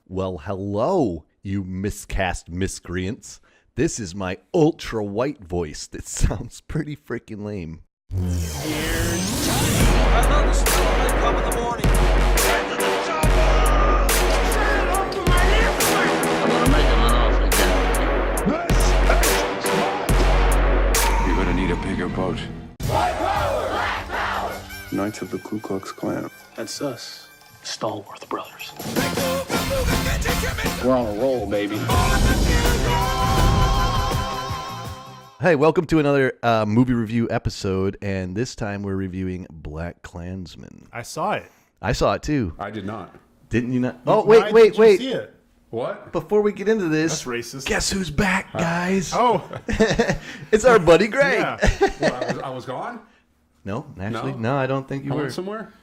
Well, hello, you miscast miscreants. This is my ultra white voice that sounds pretty freaking lame. Here's time. I know the storm may come in the morning. Get to the chopper! Say hello to my airplane! I'm gonna make him an offer again. This is You're gonna need a bigger boat. White power! Black power! Knights of the Ku Klux Klan. That's us, Stallworth Brothers. We're on a roll, baby. Hey, welcome to another movie review episode, and this time we're reviewing Blackkklansman. I saw it. I saw it too. I did not. Didn't you not? Oh, Why wait. didn't you see it? What? Before we get into this, That's racist. guess who's back, guys? Oh, It's our buddy Greg. yeah. Well, I was gone? No, actually, No? no, I don't think you I were. went somewhere?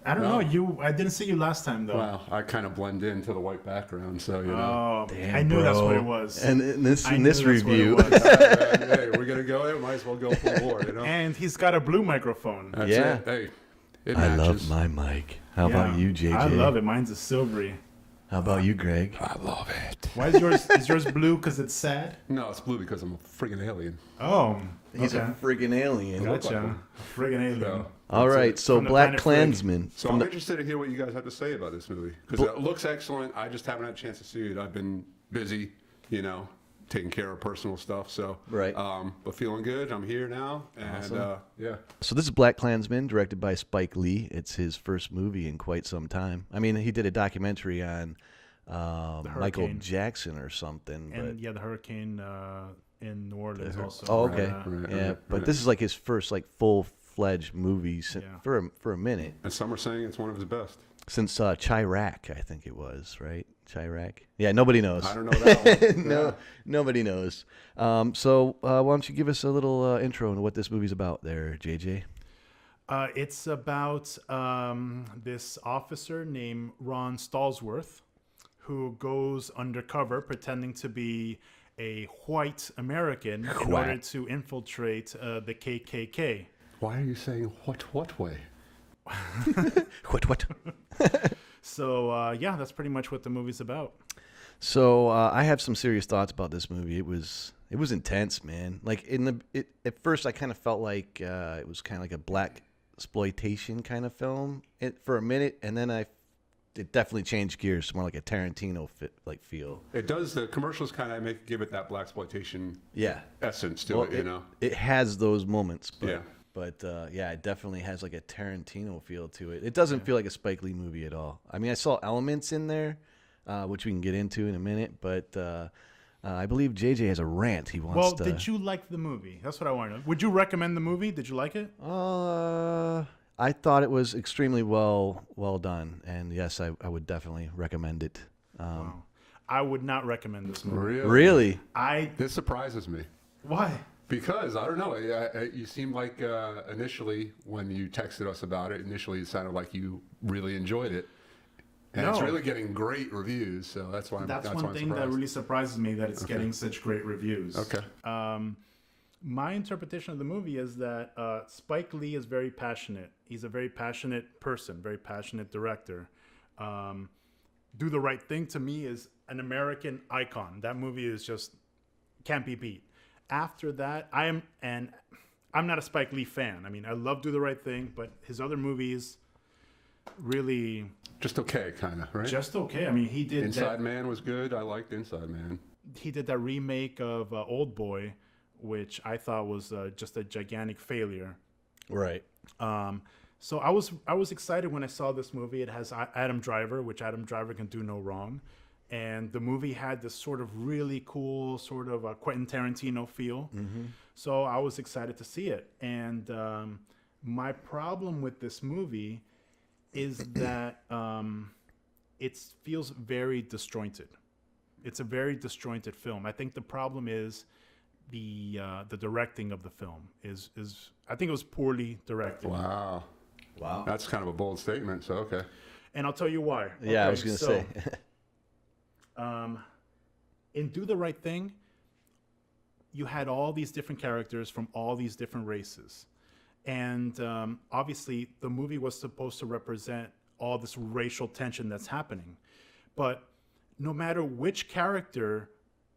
I don't No. know. I didn't see you last time though. Well, I kind of blend into the white background, so, you know. Oh, Damn, I knew that's bro. what it was. And in this I knew that's what it review, was. Hey, we're going to go there. Might as well go full bore, you know? And he's got a blue microphone. That's Yeah. it. Hey, it I matches. love my mic. How Yeah. about you, JJ? I love it. Mine's a silvery. How about you, Greg? I love it. Why is yours? Is yours blue because it's sad? No, it's blue because I'm a friggin' alien. Oh, He's okay. a friggin' alien. look like Gotcha. one. Friggin' alien. So, All right, so From the planet Blackkklansman. so I'm interested to hear what you guys have to say about this movie. Because it looks excellent. I just haven't had a chance to see it. I've been busy, you know, taking care of personal stuff. So, Right. But feeling good. I'm here now. And, Awesome. yeah. So this is Blackkklansman, directed by Spike Lee. It's his first movie in quite some time. I mean, he did a documentary on Michael hurricane. Jackson or something. And yeah, the hurricane in New Orleans also. Oh, okay. Right, Yeah, right, but right. this is like his first like full-fledged movie Yeah. for a minute And some are saying it's one of his best. since Chirac, I think it was, right? Chirac. Yeah, nobody knows. I don't know that one. No, Yeah. nobody knows. So why don't you give us a little intro into what this movie's about, there, JJ? It's about this officer named Ron Stallsworth who goes undercover pretending to be a white American in order to infiltrate the KKK. Why are you saying what way? What? So, yeah, that's pretty much what the movie's about. So I have some serious thoughts about this movie. It was intense, man. Like at first, I kind of felt like it was kind of like a black exploitation kind of film for a minute, and then it definitely changed gears to more like a Tarantino feel. It does. The commercials kind of give it that blaxploitation Yeah, essence to well, it, you know. it has those moments. But, Yeah. But yeah, it definitely has like a Tarantino feel to it. It doesn't feel like a Spike Lee movie at all. I mean, I saw elements in there, which we can get into in a minute, but I believe JJ has a rant he wants Well, to. did you like the movie? That's what I want to know. Would you recommend the movie? Did you like it? I thought it was extremely well done, and yes, I would definitely recommend it. Wow. I would not recommend this movie. Really? This surprises me. Why? Because, I don't know, you seemed like initially, when you texted us about it, initially it sounded like you really enjoyed it. And it's No. really getting great reviews, so that's why That's why one I'm thing that surprised. really surprises me, that it's getting such great reviews. Okay. My interpretation of the movie is that Spike Lee is very passionate. He's a very passionate person, very passionate director. Do the Right Thing, to me, is an American icon. That movie is just can't be beat. After that, I'm not a Spike Lee fan. I mean, I love Do the Right Thing, but his other movies really Just okay, kind of, right? just okay. I mean, he did Inside Man was good. I liked Inside Man. he did that remake of Old Boy, which I thought was just a gigantic failure. Right. So I was excited when I saw this movie. It has Adam Driver, which Adam Driver can do no wrong, and the movie had this sort of really cool sort of Quentin Tarantino feel. So I was excited to see it. And my problem with this movie is that it feels very disjointed. It's a very disjointed film. I think the problem is the directing of the film is I think it was poorly directed. Wow. That's kind of a bold statement, so okay. And I'll tell you why. Yeah, I Okay, was gonna so, say. in Do the Right Thing, you had all these different characters from all these different races. And obviously, the movie was supposed to represent all this racial tension that's happening. But no matter which character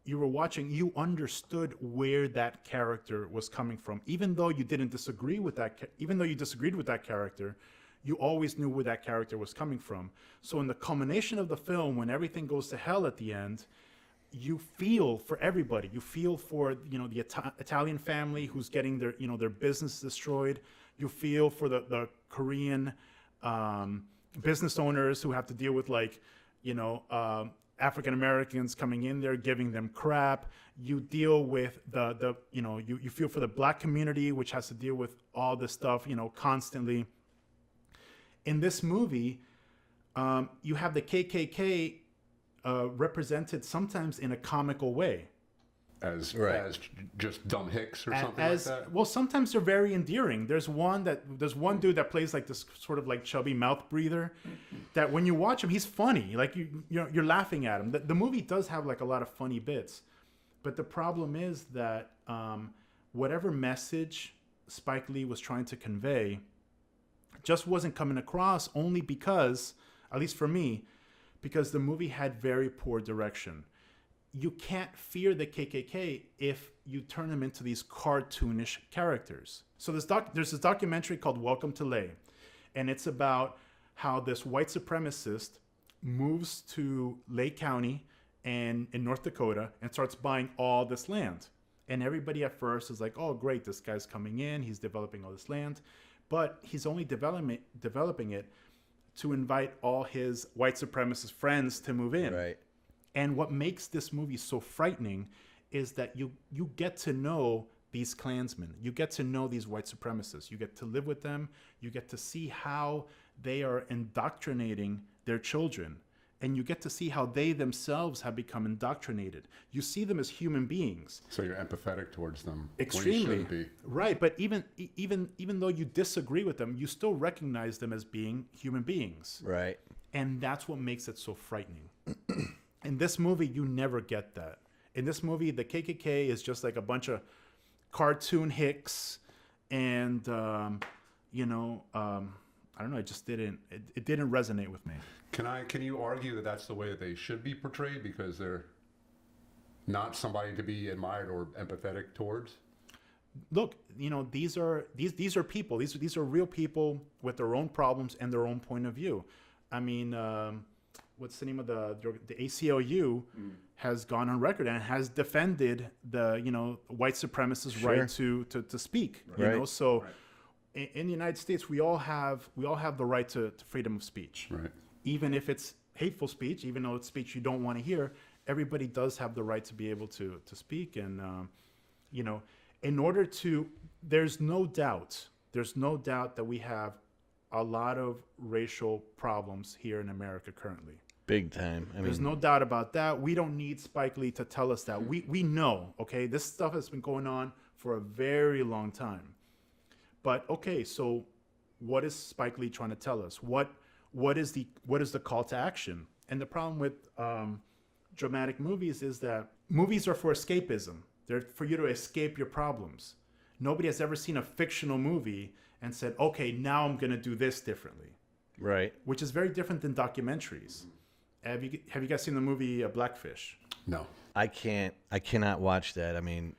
you were watching, you understood where that character was coming from. Even though you didn't disagree with even though you disagreed with that character, you always knew where that character was coming from. So in the culmination of the film, when everything goes to hell at the end, you feel for everybody. You feel for, the Italian family who's getting their business destroyed. You feel for the Korean business owners who have to deal with African Americans coming in there, giving them crap. You deal with you feel for the black community, which has to deal with all this stuff, constantly. In this movie, you have the KKK represented sometimes in a comical way. As just dumb hicks or something like that? Well, sometimes they're very endearing. There's one dude that plays like this sort of like chubby mouth breather that when you watch him, he's funny. Like you're laughing at him. The movie does have like a lot of funny bits. But the problem is that whatever message Spike Lee was trying to convey just wasn't coming across, only because, at least for me, because the movie had very poor direction. You can't fear the KKK if you turn them into these cartoonish characters. So there's this documentary called Welcome to Leh, and it's about how this white supremacist moves to Leh County and in North Dakota and starts buying all this land. And everybody at first is like, oh, great, this guy's coming in, he's developing all this land. But he's only developing it to invite all his white supremacist friends to move in. Right. And what makes this movie so frightening is that you get to know these Klansmen. You get to know these white supremacists. You get to live with them. You get to see how they are indoctrinating their children. And you get to see how they themselves have become indoctrinated. You see them as human beings. So you're empathetic towards them. Extremely. When you shouldn't be. Right, but even though you disagree with them, you still recognize them as being human beings. Right. And that's what makes it so frightening. In this movie, you never get that. In this movie, the KKK is just like a bunch of cartoon hicks, and I don't know. It just didn't resonate with me. Can you argue that that's the way that they should be portrayed because they're not somebody to be admired or empathetic towards? Look, these are people. These are real people with their own problems and their own point of view. I mean, what's the name of the ACLU has gone on record and has defended the white supremacists' right to speak. Right. So in the United States, we all have the right to freedom of speech. Right. Even if it's hateful speech, even though it's speech you don't want to hear, everybody does have the right to be able to speak. And in order to, there's no doubt that we have a lot of racial problems here in America currently. Big time. There's no doubt about that. We don't need Spike Lee to tell us that. We know, okay? This stuff has been going on for a very long time. But okay, so what is Spike Lee trying to tell us? What is the call to action? And the problem with dramatic movies is that movies are for escapism. They're for you to escape your problems. Nobody has ever seen a fictional movie and said, okay, now I'm going to do this differently. Right. Which is very different than documentaries. Have you guys seen the movie Blackfish? No. I cannot watch that. I mean,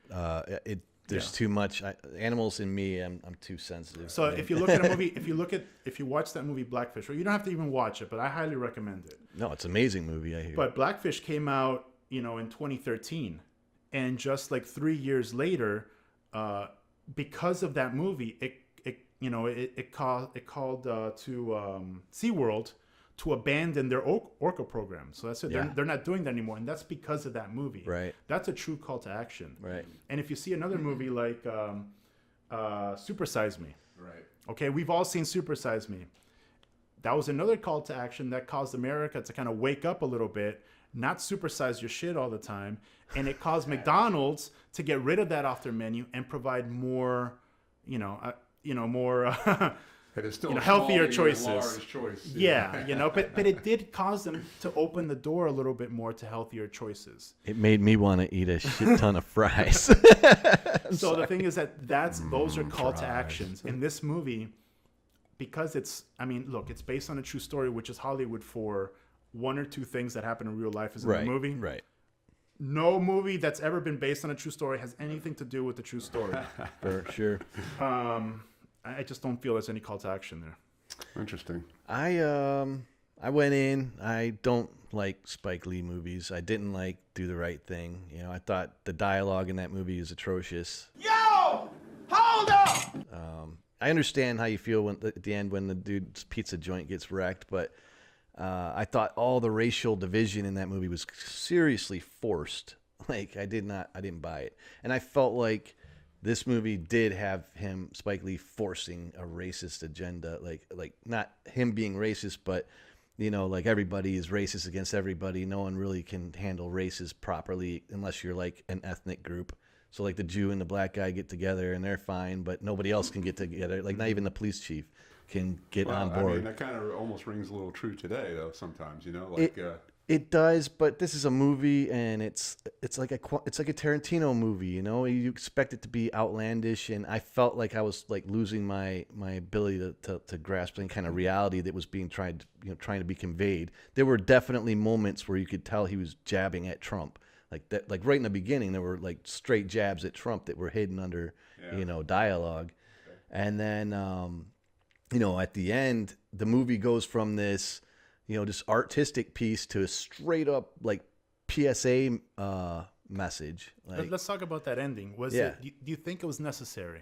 there's too much animals in me. I'm too sensitive. So if you look at a movie, if you watch that movie Blackfish, or you don't have to even watch it, but I highly recommend it. No, it's an amazing movie. I hear. But Blackfish came out, in 2013, and just like 3 years later, because of that movie, it called to SeaWorld to abandon their orca program. So that's it. They're not doing that anymore, and that's because of that movie. Right. That's a true call to action. Right. And if you see another movie like Super Size Me. Right. Okay, we've all seen Super Size Me. That was another call to action that caused America to kind of wake up a little bit, not supersize your shit all the time, and it caused McDonald's to get rid of that off their menu and provide more, more It is still healthier choices. Laura's choice. Yeah, but it did cause them to open the door a little bit more to healthier choices. It made me want to eat a shit ton of fries. So the thing is that those are call to actions in this movie, because it's based on a true story, which is Hollywood for one or two things that happen in real life is in Right. the movie. Right. No movie that's ever been based on a true story has anything to do with the true story. For sure. I just don't feel there's any call to action there. Interesting. I went in. I don't like Spike Lee movies. I didn't like Do the Right Thing. You know, I thought the dialogue in that movie is atrocious. Yo! Hold up! I understand how you feel at the end when the dude's pizza joint gets wrecked, but I thought all the racial division in that movie was seriously forced. Like I didn't buy it, and I felt like this movie did have Spike Lee, forcing a racist agenda, like not him being racist, but like everybody is racist against everybody. No one really can handle races properly unless you're like an ethnic group. So like the Jew and the black guy get together and they're fine, but nobody else can get together. Like not even the police chief can get on board. I mean, that kind of almost rings a little true today, though. Sometimes, like it does, but this is a movie, and it's like a Tarantino movie. You expect it to be outlandish, and I felt like I was like losing my ability to grasp any kind of reality that was being trying to be conveyed. There were definitely moments where you could tell he was jabbing at Trump. Like that, like right in the beginning, there were like straight jabs at Trump that were hidden under, dialogue. Okay. And then, at the end, the movie goes from this, this artistic piece to a straight up like PSA message. Like, Let's talk about that ending. Do you think it was necessary?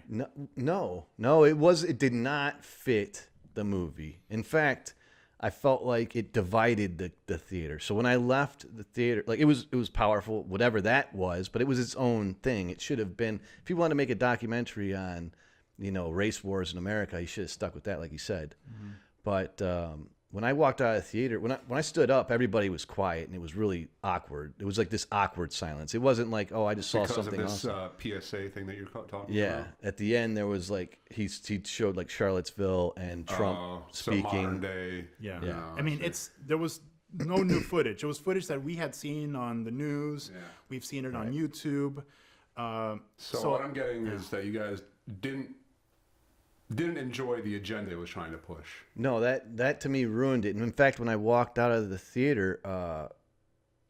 No, it did not fit the movie. In fact, I felt like it divided the theater. So when I left the theater, like it was powerful, whatever that was, but it was its own thing. It should have been, if you wanted to make a documentary on, race wars in America, you should have stuck with that, like you said. Mm-hmm. But when I walked out of the theater, when I stood up, everybody was quiet, and it was really awkward. It was like this awkward silence. It wasn't like, oh, I just saw something else. Because of this PSA thing that you're talking about? Yeah. At the end, there was like, he showed like Charlottesville and Trump speaking. So modern day. Yeah. I mean, there was no new footage. It was footage that we had seen on the news. Yeah. We've seen it on YouTube. So what I'm getting is that you guys didn't enjoy the agenda it was trying to push. No, that to me ruined it. And in fact, when I walked out of the theater,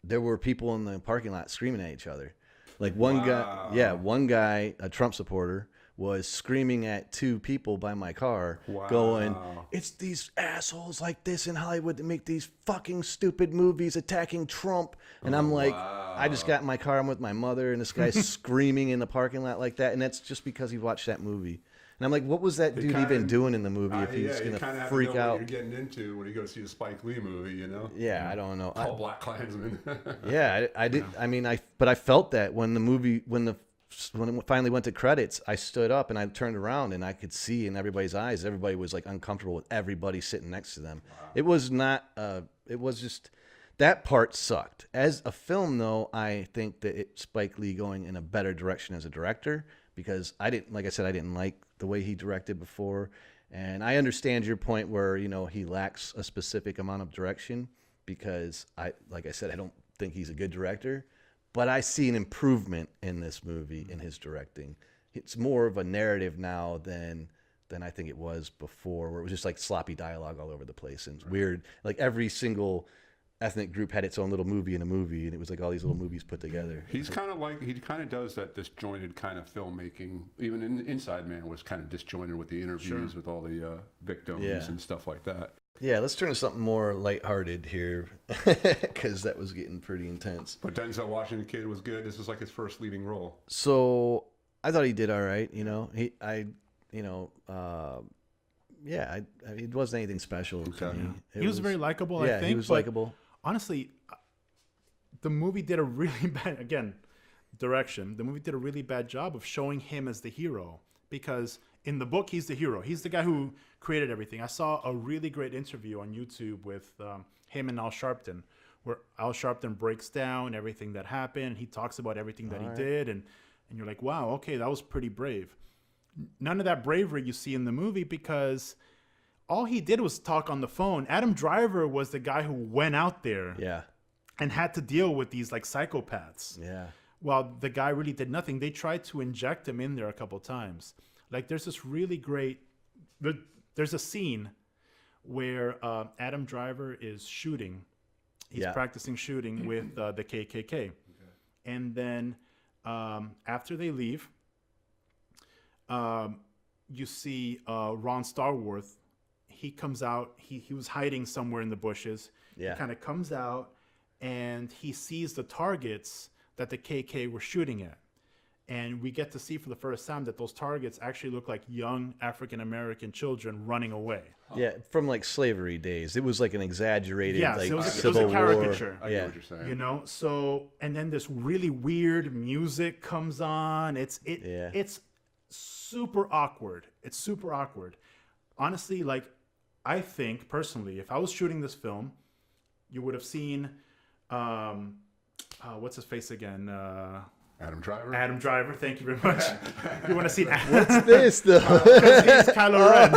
there were people in the parking lot screaming at each other. Like one guy, a Trump supporter, was screaming at two people by my car, going, "It's these assholes like this in Hollywood that make these fucking stupid movies attacking Trump." And I'm like, I just got in my car, I'm with my mother, and this guy's screaming in the parking lot like that. And that's just because he watched that movie. And I'm like, what was that dude even doing in the movie if he's going to freak out? What you're getting into when you go see a Spike Lee movie, Yeah, I don't know. Called Blackkklansman. Yeah, I did. I mean, but I felt that when it finally went to credits, I stood up and I turned around and I could see in everybody's eyes, everybody was like uncomfortable with everybody sitting next to them. Wow. It was not. It was just that part sucked. As a film, though, I think that Spike Lee going in a better direction as a director, because I didn't like the way he directed before. And I understand your point where, he lacks a specific amount of direction, because like I said, I don't think he's a good director, but I see an improvement in this movie in his directing. It's more of a narrative now than I think it was before, where it was just like sloppy dialogue all over the place and weird. Like every single ethnic group had its own little movie in a movie, and it was like all these little movies put together. He kind of does that disjointed kind of filmmaking. Even in Inside Man was kind of disjointed with the interviews with all the victims and stuff like that. Yeah, let's turn to something more lighthearted here, because that was getting pretty intense. But Denzel Washington Kid was good. This was like his first leading role. So I thought he did all right. It wasn't anything special to me. He was very likable, I think. Yeah, he was likable. Honestly, the movie did a really bad, again, direction. The movie did a really bad job of showing him as the hero, because in the book, he's the hero. He's the guy who created everything. I saw a really great interview on YouTube with him and Al Sharpton, where Al Sharpton breaks down everything that happened. He talks about everything that he did, and you're like, wow, okay, that was pretty brave. None of that bravery you see in the movie, because all he did was talk on the phone. Adam Driver was the guy who went out there and had to deal with these like psychopaths. Yeah. While the guy really did nothing. They tried to inject him in there a couple times. Like there's this really great, there's a scene where Adam Driver is shooting He's practicing shooting with the KKK. And then after they leave, you see Ron Starworth. He comes out. He was hiding somewhere in the bushes. Yeah. He kind of comes out, and he sees the targets that the KK were shooting at. And we get to see for the first time that those targets actually look like young African-American children running away. Yeah, from like slavery days. It was like an exaggerated Yes, like it was a Civil caricature. War. I get what you're saying. You know, so and then this really weird music comes on. It's super awkward. It's super awkward. Honestly, like I think personally, if I was shooting this film, you would have seen what's his face again? Adam Driver. Adam Driver. Thank you very much. You want to see What's this though? He's Kylo Ren.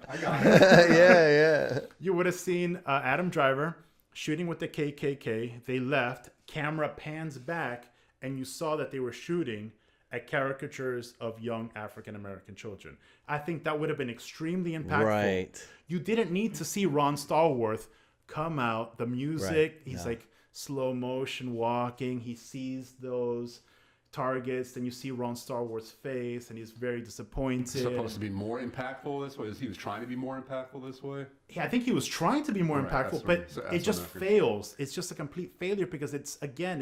I got it. yeah. You would have seen Adam Driver shooting with the KKK. They left. Camera pans back, and you saw that they were shooting at caricatures of young African-American children. I think that would have been extremely impactful. Right. You didn't need to see Ron Stallworth come out. The music, Right. he's like slow motion walking. He sees those targets. Then you see Ron Stallworth's face, and he's very disappointed. It's supposed to be more impactful this way. He was trying to be more impactful this way. Yeah, I think he was trying to be more Right, impactful, that's but what- that's it just what I fails. It's just a complete failure because it's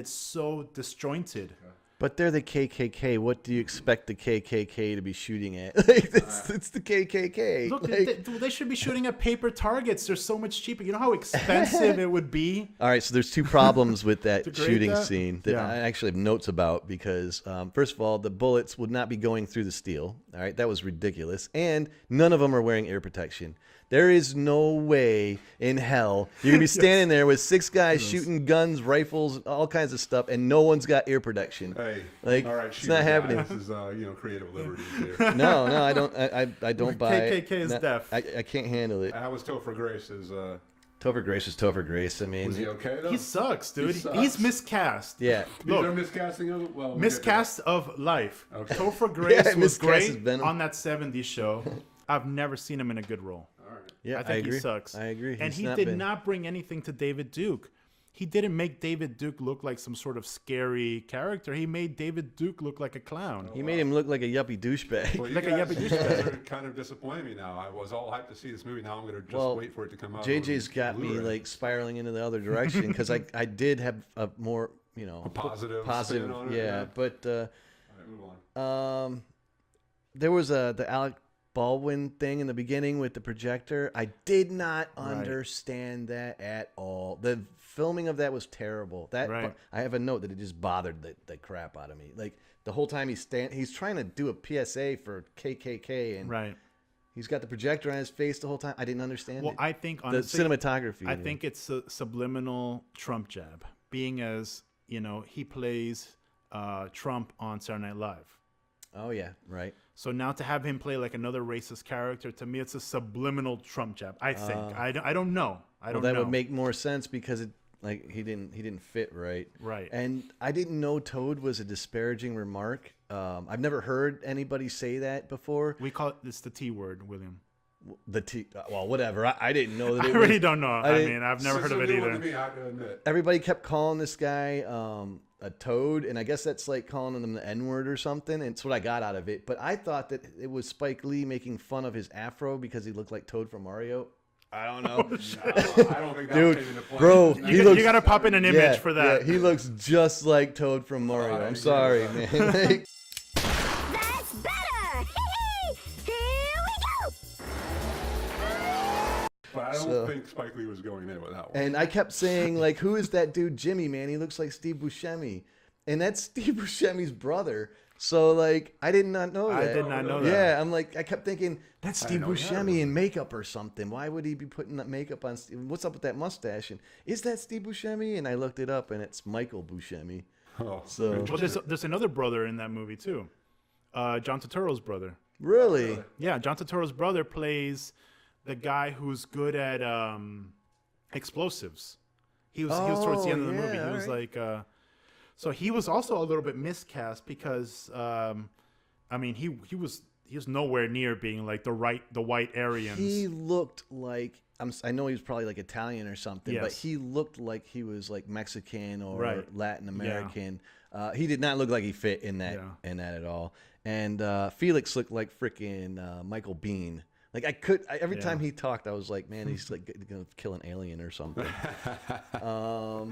so disjointed. But they're the KKK. What do you expect the KKK to be shooting at? Like, it's the KKK. Look, Like- they should be shooting at paper targets. They're so much cheaper. You know how expensive it would be? All right, so there's two problems with that To grade shooting that? scene that Yeah. I actually have notes about because, first of all, the bullets would not be going through the steel. All right, that was ridiculous. And none of them are wearing air protection. There is no way in hell you're going to be standing there with 6 guys shooting guns, rifles, all kinds of stuff, and no one's got ear protection. Hey, Like, all right, it's shooter not guy. happening. This is creative liberties here. No, I don't. I don't buy it. KKK is No, deaf. I can't handle it. How was Topher Grace's? Topher Grace is Topher Grace. I mean, Was he okay though? He sucks, dude. He sucks. He's miscast. yeah. These are Look, miscasting of well, miscast of life. Okay. Topher Grace was miscast is great Venom. on that 70s show. I've never seen him in a good role. Yeah, I think agree. he sucks. I agree. And He's he not did been- not bring anything to David Duke. He didn't make David Duke look like some sort of scary character. He made David Duke look like a clown. He made him look like a yuppie douchebag. Well, you Like a guys, yuppie you douchebag. guys are kind of disappointing me now. I was all hyped to see this movie. Now I'm going to just Well, wait for it to come out. JJ's on got me Blu-ray. like spiraling into the other direction because I did have a more positive positive spin on it, yeah, yeah. but All right, move on. there was the Alec Baldwin thing in the beginning with the projector. I did not understand that at all. The filming of that was terrible. That Right. I have a note that it just bothered the crap out of me. Like the whole time he's trying to do a PSA for KKK and Right. he's got the projector on his face the whole time. I didn't understand Well, it. I think The honestly, cinematography. I think it's a subliminal Trump jab, being as he plays Trump on Saturday Night Live. Oh yeah, right. So now to have him play like another racist character, to me, it's a subliminal Trump jab. I think. I don't know. I don't Well, that know. would make more sense because it he didn't fit right. Right. And I didn't know Toad was a disparaging remark. I've never heard anybody say that before. We call it's the T word, William. Well, whatever. I didn't know that. I It really was, don't know. I didn't- mean, I've never heard of it It's a new one either. to me, I have to admit. Everybody kept calling this guy a toad, and I guess that's like calling him the N-word or something. And it's what I got out of it. But I thought that it was Spike Lee making fun of his afro because he looked like Toad from Mario. I don't know. I don't think that Dude, came into play. bro, No. he You looks- got to pop in an image for that. Yeah, he looks just like Toad from Mario. I I'm agree sorry, with man. Like, That's better! Here we go! But I don't So- think Spike Lee was going there with that one. and I kept saying, like, who is that dude, Jimmy, man? He looks like Steve Buscemi. And that's Steve Buscemi's brother. So, like, I did not know that. I did not know that. Yeah, I'm like, I kept thinking, that's Steve didn't know he had Buscemi one. in makeup or something. Why would he be putting that makeup on? What's up with that mustache? And is that Steve Buscemi? And I looked it up, and it's Michael Buscemi. Oh, So, Well, there's another brother in that movie too. John Turturro's brother. really? Yeah, John Turturro's brother plays the guy who's good at explosives. He was towards the end of the movie. He was alright. like, so he was also a little bit miscast because, I mean, he nowhere near being like the white Aryans. He looked like I know he was probably like Italian or something, but Yes. he looked like he was like Mexican or Right. Latin Yeah. American. He did not look like he fit in that at all. And Felix looked like freaking Michael Biehn. Like every time he talked, I was like, man, he's like gonna kill an alien or something. All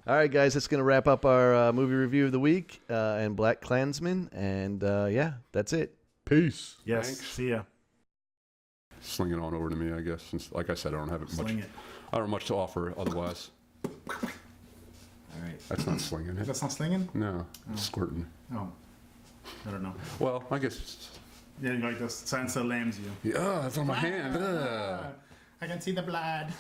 right, guys, that's gonna wrap up our movie review of the week and BlackkKklansman, and yeah, that's it. Peace. Yes. Thanks. See ya. Sling it on over to me, I guess. Since, like I said, I don't have much. Sling it. I don't have much to offer otherwise. All right. That's not slinging it. That's not slinging? No, it's squirting. Oh, I don't know. Well, I guess. It's, Yeah, like the Sansa lambs you. yeah, it's on my hand. I can see the blood.